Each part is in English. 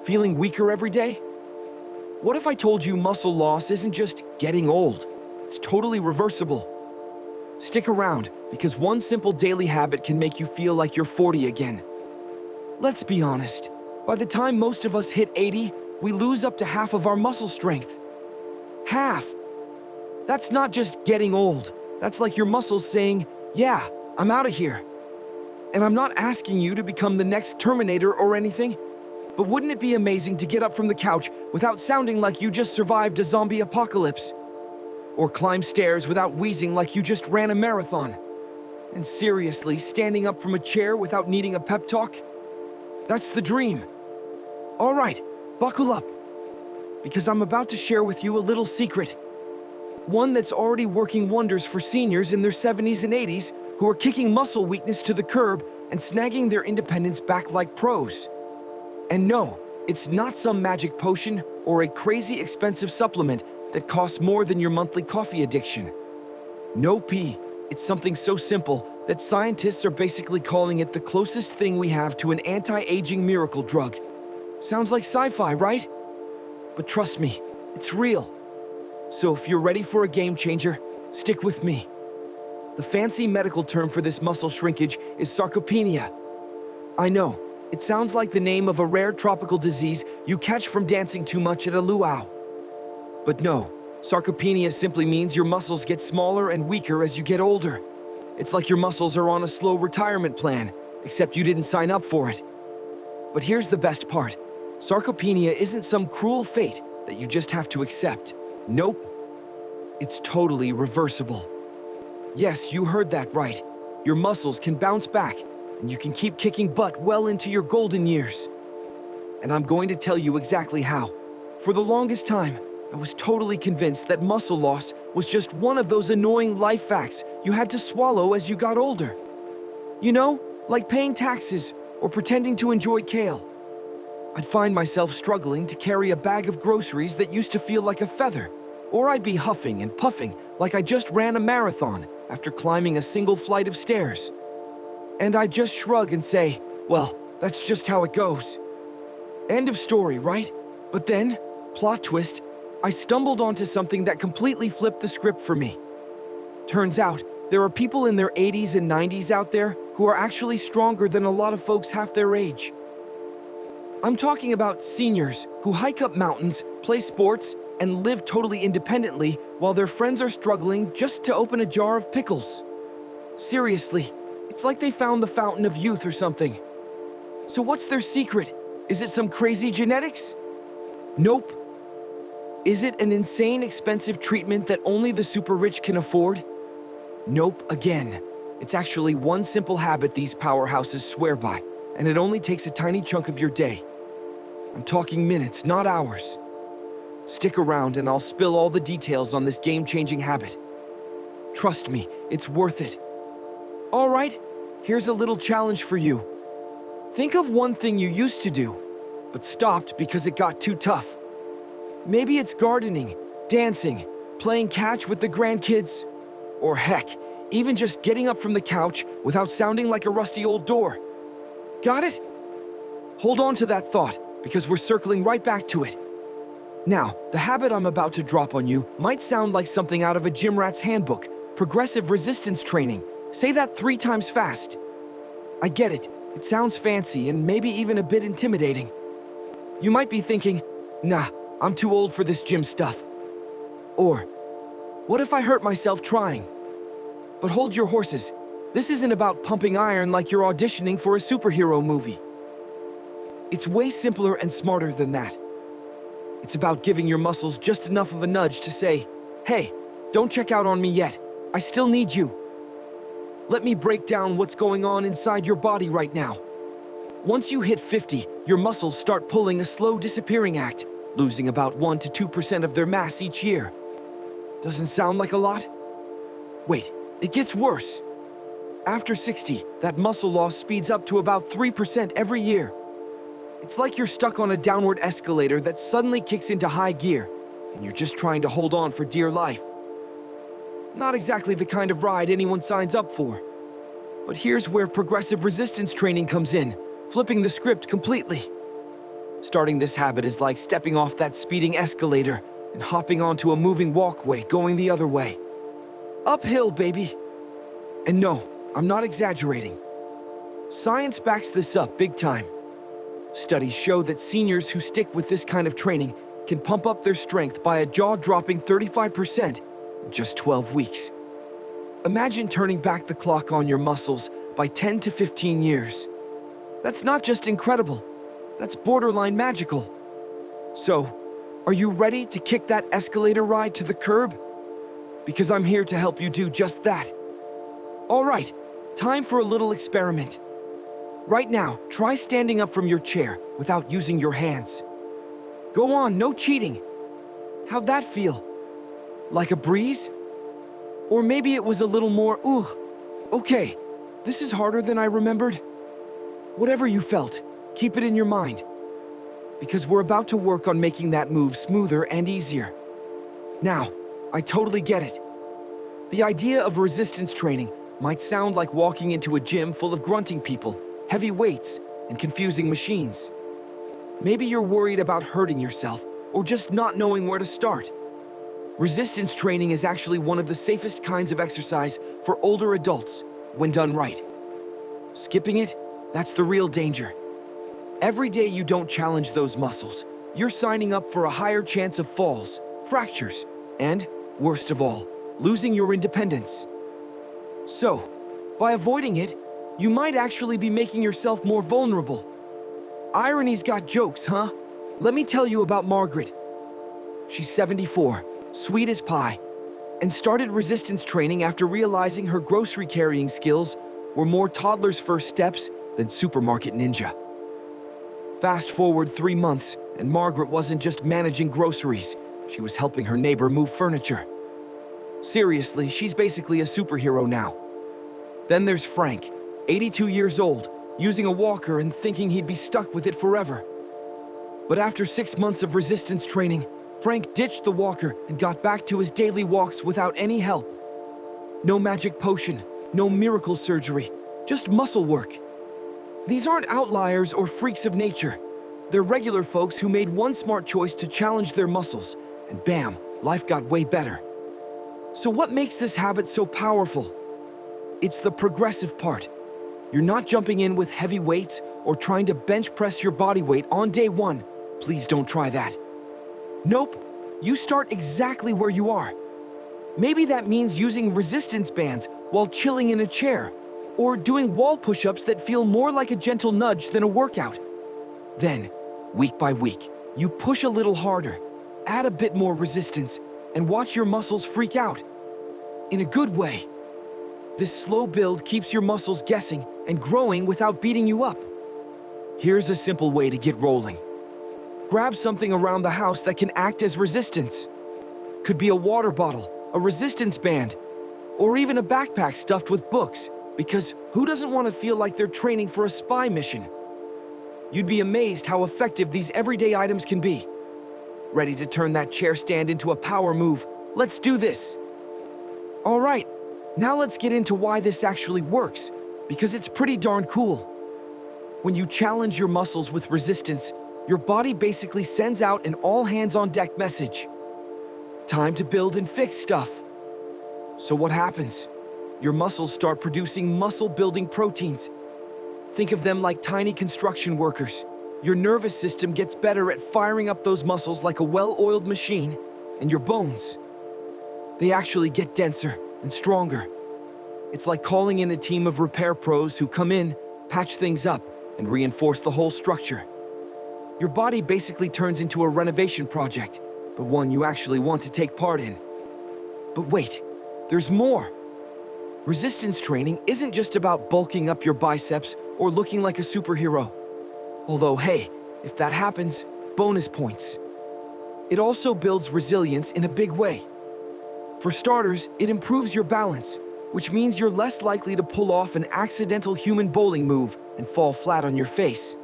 Feeling weaker every day? What if I told you muscle loss isn't just getting old? It's totally reversible. Stick around, because one simple daily habit can make you feel like you're 40 again. Let's be honest. By the time most of us hit 80, we lose up to half of our muscle strength. Half! That's not just getting old. That's like your muscles saying, yeah, I'm out of here. And I'm not asking you to become the next Terminator or anything, but wouldn't it be amazing to get up from the couch without sounding like you just survived a zombie apocalypse? Or climb stairs without wheezing like you just ran a marathon? And seriously, standing up from a chair without needing a pep talk? That's the dream. All right, buckle up, because I'm about to share with you a little secret. One that's already working wonders for seniors in their 70s and 80s who are kicking muscle weakness to the curb and snagging their independence back like pros. And no, it's not some magic potion or a crazy expensive supplement that costs more than your monthly coffee addiction. No P, it's something so simple that scientists are basically calling it the closest thing we have to an anti-aging miracle drug. Sounds like sci-fi, right? But trust me, it's real. So if you're ready for a game changer, stick with me. The fancy medical term for this muscle shrinkage is sarcopenia. I know, it sounds like the name of a rare tropical disease you catch from dancing too much at a luau. But no, sarcopenia simply means your muscles get smaller and weaker as you get older. It's like your muscles are on a slow retirement plan, except you didn't sign up for it. But here's the best part. Sarcopenia isn't some cruel fate that you just have to accept. Nope. It's totally reversible. Yes, you heard that right. Your muscles can bounce back, and you can keep kicking butt well into your golden years. And I'm going to tell you exactly how. For the longest time, I was totally convinced that muscle loss was just one of those annoying life facts you had to swallow as you got older. You know, like paying taxes or pretending to enjoy kale. I'd find myself struggling to carry a bag of groceries that used to feel like a feather, or I'd be huffing and puffing like I just ran a marathon after climbing a single flight of stairs. And I'd just shrug and say, well, that's just how it goes. End of story, right? But then, plot twist, I stumbled onto something that completely flipped the script for me. Turns out, there are people in their 80s and 90s out there who are actually stronger than a lot of folks half their age. I'm talking about seniors who hike up mountains, play sports, and live totally independently while their friends are struggling just to open a jar of pickles. Seriously, it's like they found the fountain of youth or something. So what's their secret? Is it some crazy genetics? Nope. Is it an insane expensive treatment that only the super rich can afford? Nope again. It's actually one simple habit these powerhouses swear by, and it only takes a tiny chunk of your day. I'm talking minutes, not hours. Stick around and I'll spill all the details on this game-changing habit. Trust me, it's worth it. All right, here's a little challenge for you. Think of one thing you used to do, but stopped because it got too tough. Maybe it's gardening, dancing, playing catch with the grandkids, or heck, even just getting up from the couch without sounding like a rusty old door. Got it? Hold on to that thought, because we're circling right back to it. Now, the habit I'm about to drop on you might sound like something out of a gym rat's handbook, progressive resistance training. Say that 3 times fast. I get it. It sounds fancy and maybe even a bit intimidating. You might be thinking, nah, I'm too old for this gym stuff. Or, what if I hurt myself trying? But hold your horses. This isn't about pumping iron like you're auditioning for a superhero movie. It's way simpler and smarter than that. It's about giving your muscles just enough of a nudge to say, hey, don't check out on me yet. I still need you. Let me break down what's going on inside your body right now. Once you hit 50, your muscles start pulling a slow disappearing act, losing about 1 to 2% of their mass each year. Doesn't sound like a lot? Wait, it gets worse. After 60, that muscle loss speeds up to about 3% every year. It's like you're stuck on a downward escalator that suddenly kicks into high gear, and you're just trying to hold on for dear life. Not exactly the kind of ride anyone signs up for. But here's where progressive resistance training comes in, flipping the script completely. Starting this habit is like stepping off that speeding escalator and hopping onto a moving walkway going the other way. Uphill, baby. And no, I'm not exaggerating. Science backs this up big time. Studies show that seniors who stick with this kind of training can pump up their strength by a jaw-dropping 35% in just 12 weeks. Imagine turning back the clock on your muscles by 10 to 15 years. That's not just incredible, that's borderline magical. So, are you ready to kick that escalator ride to the curb? Because I'm here to help you do just that. All right, time for a little experiment. Right now, try standing up from your chair without using your hands. Go on, no cheating. How'd that feel? Like a breeze? Or maybe it was a little more, okay, this is harder than I remembered. Whatever you felt, keep it in your mind. Because we're about to work on making that move smoother and easier. Now, I totally get it. The idea of resistance training might sound like walking into a gym full of grunting people, heavy weights, and confusing machines. Maybe you're worried about hurting yourself or just not knowing where to start. Resistance training is actually one of the safest kinds of exercise for older adults when done right. Skipping it, that's the real danger. Every day you don't challenge those muscles, you're signing up for a higher chance of falls, fractures, and, worst of all, losing your independence. So, by avoiding it, you might actually be making yourself more vulnerable. Irony's got jokes, huh? Let me tell you about Margaret. She's 74, sweet as pie, and started resistance training after realizing her grocery carrying skills were more toddlers' first steps than supermarket ninja. Fast forward 3 months, and Margaret wasn't just managing groceries, she was helping her neighbor move furniture. Seriously, she's basically a superhero now. Then there's Frank, 82 years old, using a walker and thinking he'd be stuck with it forever. But after 6 months of resistance training, Frank ditched the walker and got back to his daily walks without any help. No magic potion, no miracle surgery, just muscle work. These aren't outliers or freaks of nature. They're regular folks who made one smart choice to challenge their muscles, and bam, life got way better. So what makes this habit so powerful? It's the progressive part. You're not jumping in with heavy weights or trying to bench press your body weight on day one. Please don't try that. Nope, you start exactly where you are. Maybe that means using resistance bands while chilling in a chair, or doing wall push-ups that feel more like a gentle nudge than a workout. Then, week by week, you push a little harder, add a bit more resistance, and watch your muscles freak out. In a good way. This slow build keeps your muscles guessing and growing without beating you up. Here's a simple way to get rolling. Grab something around the house that can act as resistance. Could be a water bottle, a resistance band, or even a backpack stuffed with books, because who doesn't want to feel like they're training for a spy mission? You'd be amazed how effective these everyday items can be. Ready to turn that chair stand into a power move? Let's do this. All right, now let's get into why this actually works, because it's pretty darn cool. When you challenge your muscles with resistance, your body basically sends out an all-hands-on-deck message. Time to build and fix stuff. So what happens? Your muscles start producing muscle-building proteins. Think of them like tiny construction workers. Your nervous system gets better at firing up those muscles like a well-oiled machine, and your bones, they actually get denser and stronger. It's like calling in a team of repair pros who come in, patch things up, and reinforce the whole structure. Your body basically turns into a renovation project, but one you actually want to take part in. But wait, there's more. Resistance training isn't just about bulking up your biceps or looking like a superhero. Although, hey, if that happens, bonus points. It also builds resilience in a big way. For starters, it improves your balance, which means you're less likely to pull off an accidental human bowling move and fall flat on your face.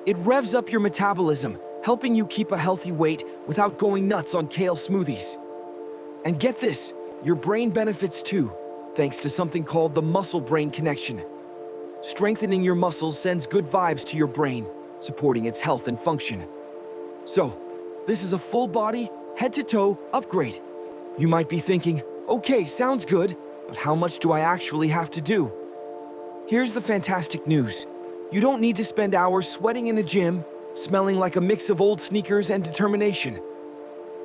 It revs up your metabolism, helping you keep a healthy weight without going nuts on kale smoothies. And get this, your brain benefits too, thanks to something called the muscle-brain connection. Strengthening your muscles sends good vibes to your brain, supporting its health and function. So, this is a full body, head to toe upgrade. You might be thinking, okay, sounds good, but how much do I actually have to do? Here's the fantastic news. You don't need to spend hours sweating in a gym, smelling like a mix of old sneakers and determination.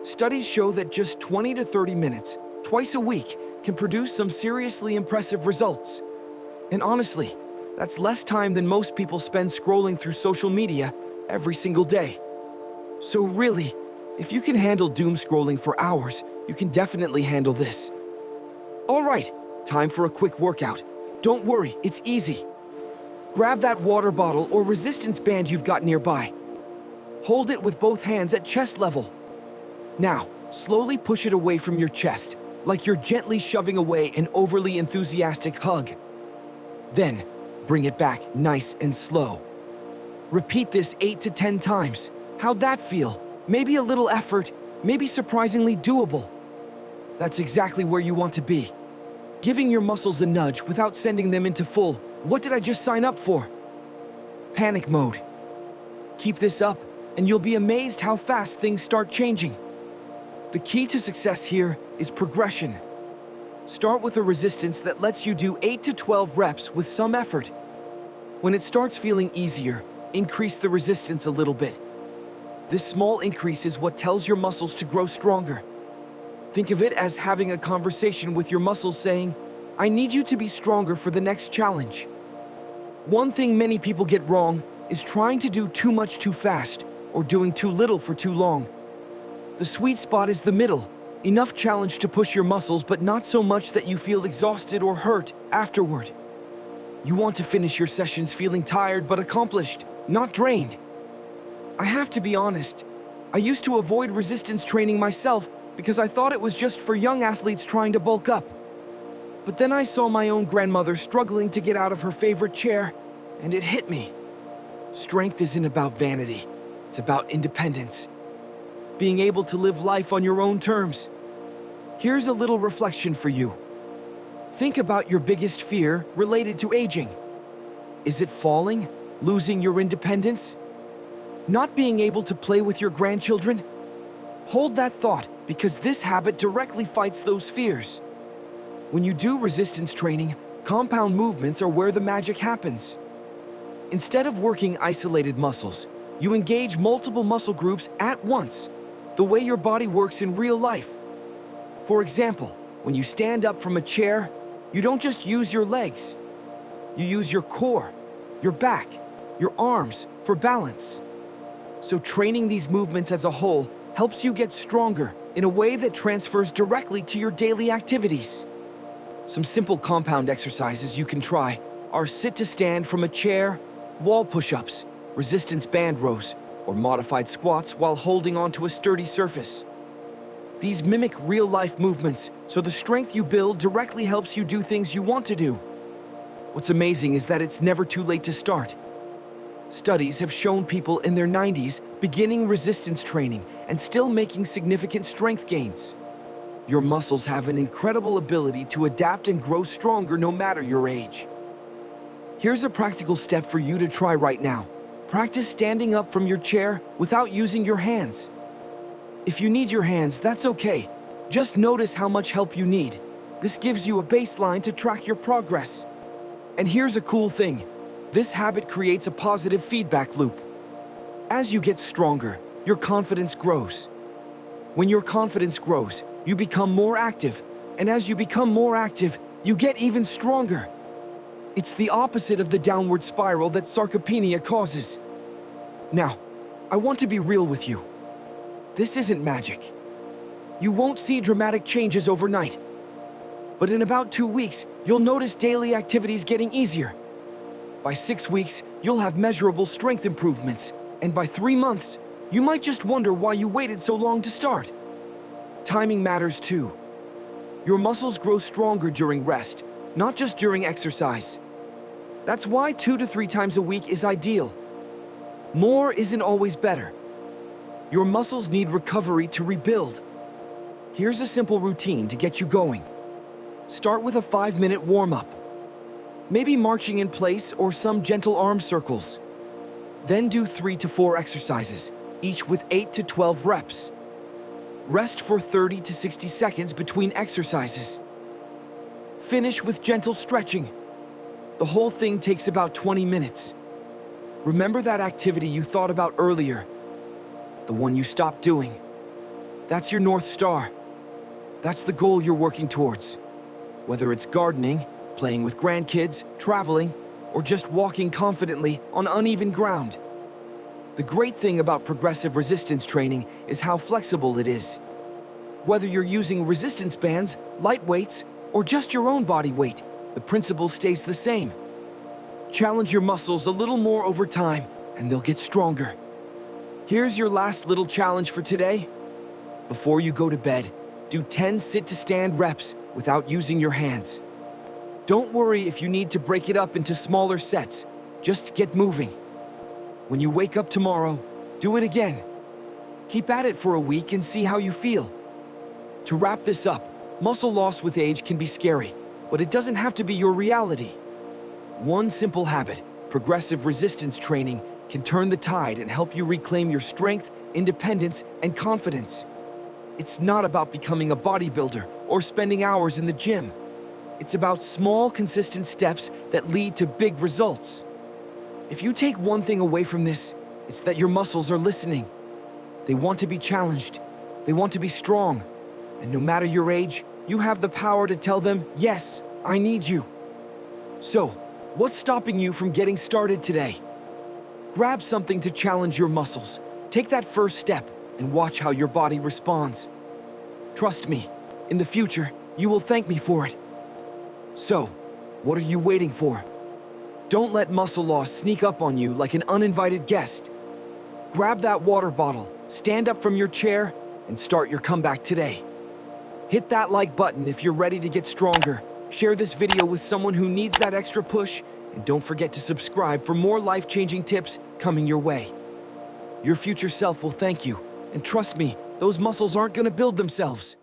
Studies show that just 20 to 30 minutes, twice a week, can produce some seriously impressive results. And honestly, that's less time than most people spend scrolling through social media every single day. So really, if you can handle doom scrolling for hours, you can definitely handle this. All right, time for a quick workout. Don't worry, it's easy. Grab that water bottle or resistance band you've got nearby. Hold it with both hands at chest level. Now, slowly push it away from your chest, like you're gently shoving away an overly enthusiastic hug. Then, bring it back nice and slow. Repeat this 8 to 10 times. How'd that feel? Maybe a little effort, maybe surprisingly doable. That's exactly where you want to be. Giving your muscles a nudge without sending them into full, "What did I just sign up for?" panic mode. Keep this up, and you'll be amazed how fast things start changing. The key to success here is progression. Start with a resistance that lets you do 8 to 12 reps with some effort. When it starts feeling easier, increase the resistance a little bit. This small increase is what tells your muscles to grow stronger. Think of it as having a conversation with your muscles saying, "I need you to be stronger for the next challenge." One thing many people get wrong is trying to do too much too fast or doing too little for too long. The sweet spot is the middle, enough challenge to push your muscles but not so much that you feel exhausted or hurt afterward. You want to finish your sessions feeling tired but accomplished, not drained. I have to be honest, I used to avoid resistance training myself because I thought it was just for young athletes trying to bulk up. But then I saw my own grandmother struggling to get out of her favorite chair, and it hit me. Strength isn't about vanity, it's about independence. Being able to live life on your own terms. Here's a little reflection for you. Think about your biggest fear related to aging. Is it falling? Losing your independence? Not being able to play with your grandchildren? Hold that thought, because this habit directly fights those fears. When you do resistance training, compound movements are where the magic happens. Instead of working isolated muscles, you engage multiple muscle groups at once, the way your body works in real life. For example, when you stand up from a chair, you don't just use your legs. You use your core, your back, your arms for balance. So training these movements as a whole helps you get stronger in a way that transfers directly to your daily activities. Some simple compound exercises you can try are sit to stand from a chair, wall push-ups, resistance band rows, or modified squats while holding onto a sturdy surface. These mimic real-life movements, so the strength you build directly helps you do things you want to do. What's amazing is that it's never too late to start. Studies have shown people in their 90s beginning resistance training and still making significant strength gains. Your muscles have an incredible ability to adapt and grow stronger no matter your age. Here's a practical step for you to try right now. Practice standing up from your chair without using your hands. If you need your hands, that's okay. Just notice how much help you need. This gives you a baseline to track your progress. And here's a cool thing. This habit creates a positive feedback loop. As you get stronger, your confidence grows. When your confidence grows, you become more active. And as you become more active, you get even stronger. It's the opposite of the downward spiral that sarcopenia causes. Now, I want to be real with you. This isn't magic. You won't see dramatic changes overnight. But in about 2 weeks, you'll notice daily activities getting easier. By 6 weeks, you'll have measurable strength improvements. And by 3 months, you might just wonder why you waited so long to start. Timing matters too. Your muscles grow stronger during rest, not just during exercise. That's why 2 to 3 times a week is ideal. More isn't always better. Your muscles need recovery to rebuild. Here's a simple routine to get you going. Start with a 5-minute warm-up. Maybe marching in place or some gentle arm circles. Then do 3 to 4 exercises, each with 8 to 12 reps. Rest for 30 to 60 seconds between exercises. Finish with gentle stretching. The whole thing takes about 20 minutes. Remember that activity you thought about earlier, the one you stopped doing. That's your North Star. That's the goal you're working towards. Whether it's gardening, playing with grandkids, traveling, or just walking confidently on uneven ground. The great thing about progressive resistance training is how flexible it is. Whether you're using resistance bands, light weights, or just your own body weight, the principle stays the same. Challenge your muscles a little more over time, and they'll get stronger. Here's your last little challenge for today. Before you go to bed, do 10 sit-to-stand reps without using your hands. Don't worry if you need to break it up into smaller sets. Just get moving. When you wake up tomorrow, do it again. Keep at it for a week and see how you feel. To wrap this up, muscle loss with age can be scary, but it doesn't have to be your reality. One simple habit, progressive resistance training, can turn the tide and help you reclaim your strength, independence, and confidence. It's not about becoming a bodybuilder or spending hours in the gym. It's about small, consistent steps that lead to big results. If you take one thing away from this, it's that your muscles are listening. They want to be challenged. They want to be strong. And no matter your age, you have the power to tell them, yes, I need you. So, what's stopping you from getting started today? Grab something to challenge your muscles. Take that first step and watch how your body responds. Trust me, in the future, you will thank me for it. So, what are you waiting for? Don't let muscle loss sneak up on you like an uninvited guest. Grab that water bottle, stand up from your chair, and start your comeback today. Hit that like button if you're ready to get stronger. Share this video with someone who needs that extra push, and don't forget to subscribe for more life-changing tips coming your way. Your future self will thank you, and trust me, those muscles aren't gonna build themselves.